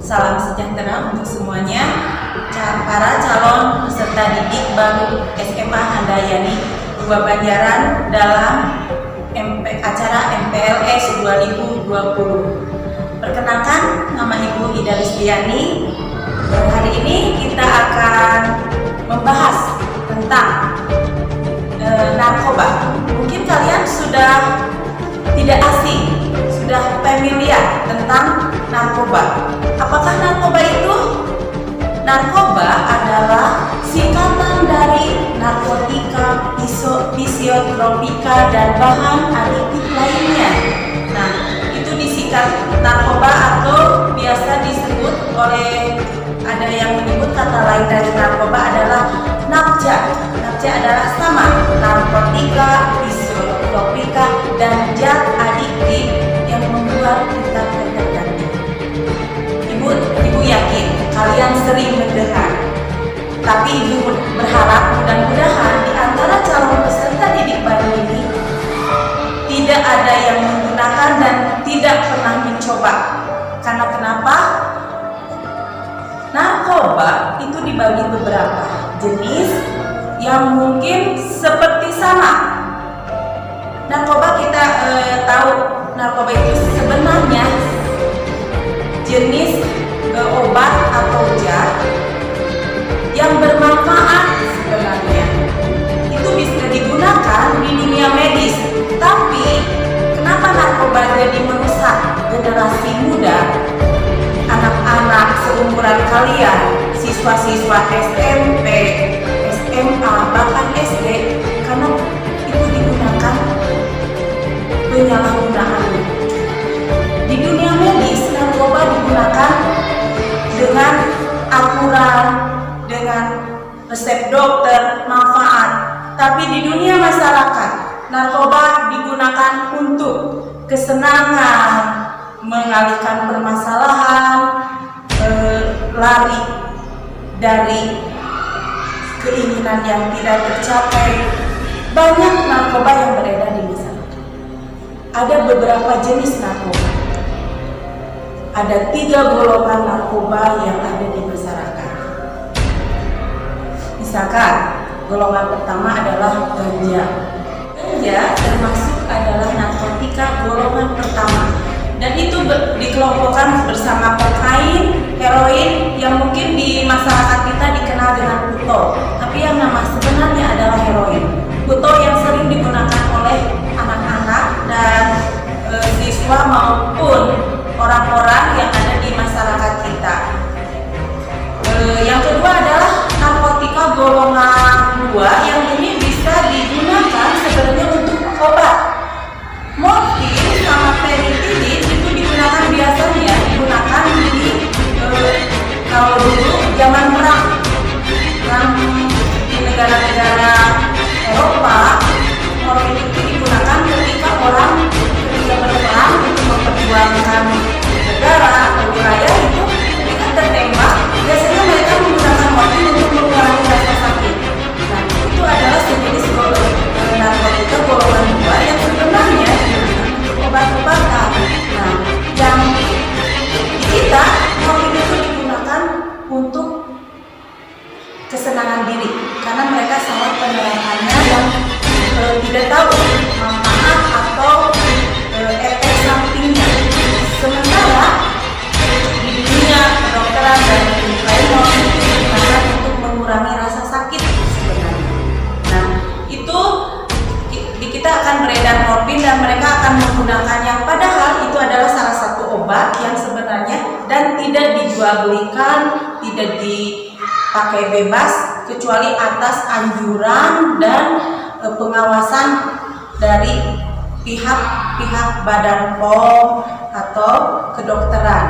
Salam sejahtera untuk semuanya, para calon peserta didik baru SMA Handayani Dua Banjaran dalam acara MPLS 2020. Perkenalkan, nama Ibu Ida Listiani. Hari ini kita akan membahas tentang narkoba. Mungkin kalian sudah tidak asing, sudah familiar tentang narkoba. Apakah narkoba itu? Narkoba adalah singkatan dari narkotika, fisiotropika, dan bahan adiktif lainnya. Nah, itu disingkat narkoba atau biasa disebut oleh, ada yang menyebut kata lain dari narkoba adalah nafja. Nafja adalah sama, narkotika, fisiotropika, dan zat adiktif yang membuat kita terganggu. Ibu yakin kalian sering mendengar, tapi Ibu berharap mudah-mudahan di antara calon peserta didik baru ini tidak ada yang menggunakan dan tidak pernah mencoba. Karena kenapa? Narkoba itu dibagi beberapa jenis yang mungkin seperti sama. Narkoba kita tahu narkoba itu sebenarnya jenis obat atau zat yang bermanfaat sebenarnya. Itu bisa digunakan di dunia medis. Tapi kenapa narkoba jadi merusak generasi muda, anak-anak seumuran kalian, siswa-siswa SMP, SMA, bahkan SD? Karena itu digunakan penyalahgunaan. Di dunia medis, narkoba digunakan dengan aturan, dengan resep dokter, manfaat. Tapi di dunia masyarakat, narkoba digunakan untuk kesenangan, mengalihkan permasalahan, lari dari keinginan yang tidak tercapai. Banyak narkoba yang beredar di masyarakat. Ada beberapa jenis narkoba. Ada 3 golongan narkoba yang ada di masyarakat. Misalkan, golongan pertama adalah ganja. Ganja termasuk adalah narkotika golongan pertama. Dan itu dikelompokkan bersama kokain, heroin, yang mungkin di masyarakat kita dikenal dengan puto. Tapi yang nama sebenarnya adalah heroin. Puto yang sering digunakan oleh anak-anak dan siswa maupun orang-orang yang ada di masyarakat kita. Yang kedua adalah narkotika golongan 2 yang ini bisa digunakan sebenarnya untuk obat. Morfin sama peritidin itu biasanya digunakan kalau dulu zaman perang di negara-negara Eropa. Morfin itu digunakan ketika berperang untuk memperjuangkan negara atau wilayah. Itu ketika tertembak, biasanya mereka menggunakan morfin untuk mengurangi rasa sakit. Nah, itu adalah sejenis narkotika golongan 2 yang sebenarnya obat-obatan. Nah, yang di kita, morfin itu digunakan untuk kesenangan diri, karena mereka sangat penerapannya yang tidak tahu manfaat atau efek sampingnya. Sementara di dunia kedokteran dan lain morfin itu digunakan untuk mengurangi rasa sakit sebenarnya. Nah, itu kita akan beredar morfin dan mereka akan menggunakannya, padahal itu adalah salah satu obat yang sebenarnya dan tidak dijual belikan, tidak dipakai bebas kecuali atas anjuran dan pengawasan dari pihak Badan POM atau kedokteran.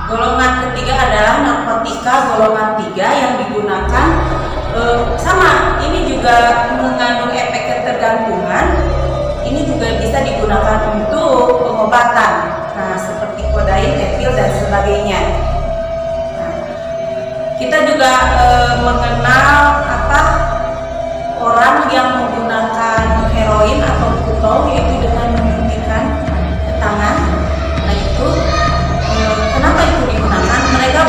Golongan ketiga adalah narkotika golongan 3 yang digunakan sama, ini juga mengandung efek ketergantungan. Ini juga bisa digunakan untuk pengobatan, nah seperti kodain, etil, dan sebagainya. Nah, kita juga mengenal orang yang menggunakan heroin atau puto, yaitu dengan menyuntikkan ke tangan. Nah, itu kenapa itu digunakan? Mereka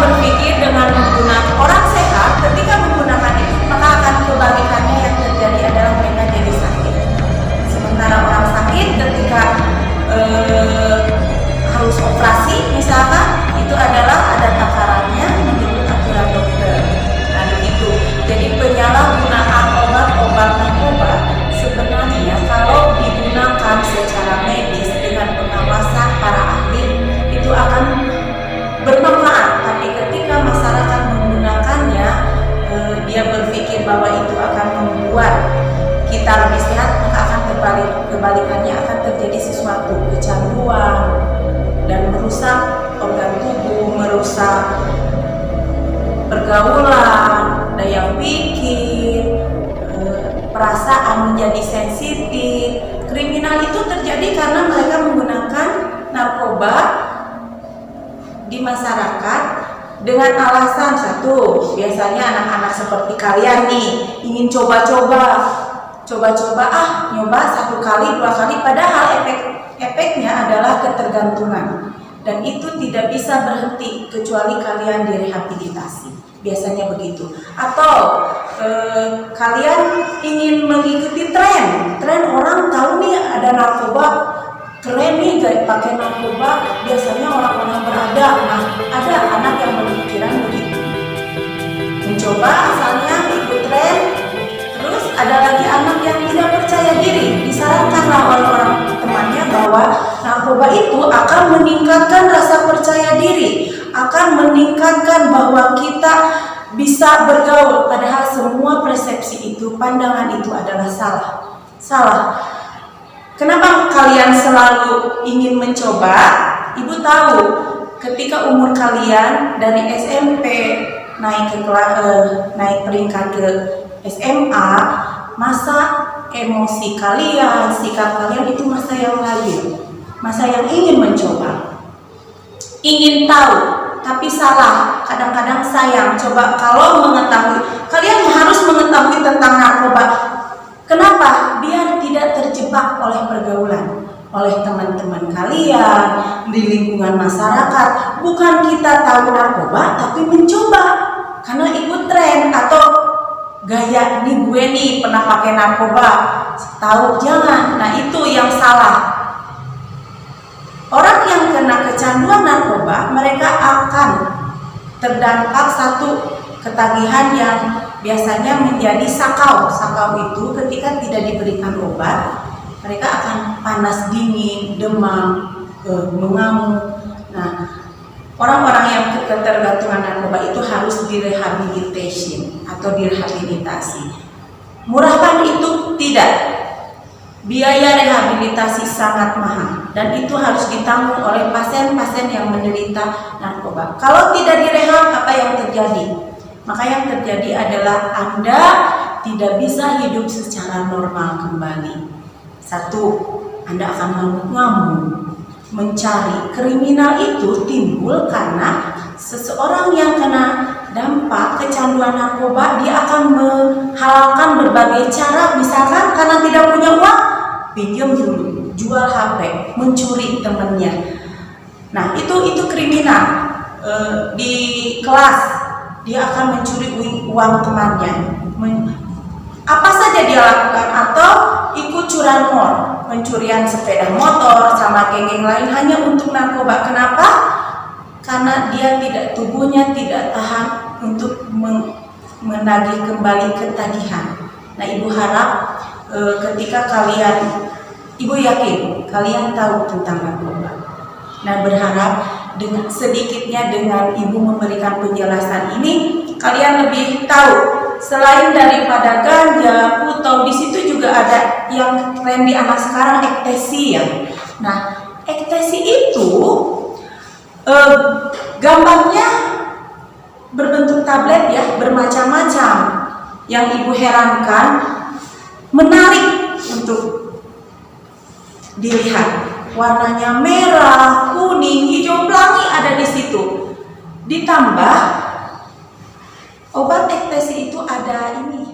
kebalikannya akan terjadi sesuatu kecanduan dan merusak organ tubuh, merusak pergaulan, daya pikir, perasaan menjadi sensitif. Kriminal itu terjadi karena mereka menggunakan narkoba di masyarakat dengan alasan satu, biasanya anak-anak seperti kalian nih ingin coba-coba nyoba 1 kali 2 kali, padahal efeknya adalah ketergantungan dan itu tidak bisa berhenti kecuali kalian direhabilitasi, biasanya begitu. Atau kalian ingin mengikuti tren orang tahu nih ada narkoba, keren nih gak pakai narkoba, biasanya orang-orang berada. Nah, ada anak yang berpikiran begitu, mencoba asalnya ikut tren. Terus ada lagi anak yang tidak percaya diri, disarankanlah oleh orang temannya bahwa narkoba itu akan meningkatkan rasa percaya diri, akan meningkatkan bahwa kita bisa bergaul, padahal semua persepsi itu, pandangan itu adalah salah. Kenapa kalian selalu ingin mencoba? Ibu tahu ketika umur kalian dari SMP naik peringkat ke SMA, masa emosi kalian, sikap kalian itu masa yang labil, masa yang ingin mencoba, ingin tahu, tapi salah. Kadang-kadang sayang. Coba kalau mengetahui, kalian harus mengetahui tentang narkoba. Kenapa? Biar tidak terjebak oleh pergaulan, oleh teman-teman kalian di lingkungan masyarakat. Bukan kita tahu narkoba, tapi mencoba karena ikut tren atau gaya nih, gue nih pernah pakai narkoba, tahu, jangan. Nah, itu yang salah. Orang yang kena kecanduan narkoba, mereka akan terdampak satu ketagihan yang biasanya menjadi sakau. Sakau itu ketika tidak diberikan obat, mereka akan panas dingin, demam, mengamuk. Nah, orang-orang yang ketergantungan narkoba itu harus direhabilitation atau direhabilitasi. Murah kan itu? Tidak. Biaya rehabilitasi sangat mahal dan itu harus ditanggung oleh pasien-pasien yang menderita narkoba. Kalau tidak direhab, apa yang terjadi? Maka yang terjadi adalah Anda tidak bisa hidup secara normal kembali. Satu, Anda akan ngamuk-ngamuk, mencari. Kriminal itu timbul karena seseorang yang kena dampak kecanduan narkoba, dia akan menghalalkan berbagai cara. Misalkan karena tidak punya uang, pinjam dulu, jual HP, mencuri temannya. Nah, itu kriminal. Di kelas dia akan mencuri uang temannya. Apa saja dia lakukan, atau ikut curanmor, pencurian sepeda motor sama geng-geng lain hanya untuk narkoba. Kenapa? Karena dia tubuhnya tidak tahan untuk menagih kembali ketagihan. Nah, ibu harap ketika kalian, ibu yakin kalian tahu tentang narkoba. Nah, berharap dengan sedikitnya dengan ibu memberikan penjelasan ini, kalian lebih tahu. Selain daripada ganja, putau, di situ juga ada yang tren di anak sekarang, ekstasi ya. Nah, ekstasi itu gambarnya berbentuk tablet ya, bermacam-macam. Yang ibu herankan, menarik untuk dilihat. Warnanya merah, kuning, hijau, pelangi ada di situ. Ditambah obat ekstasi itu ada ini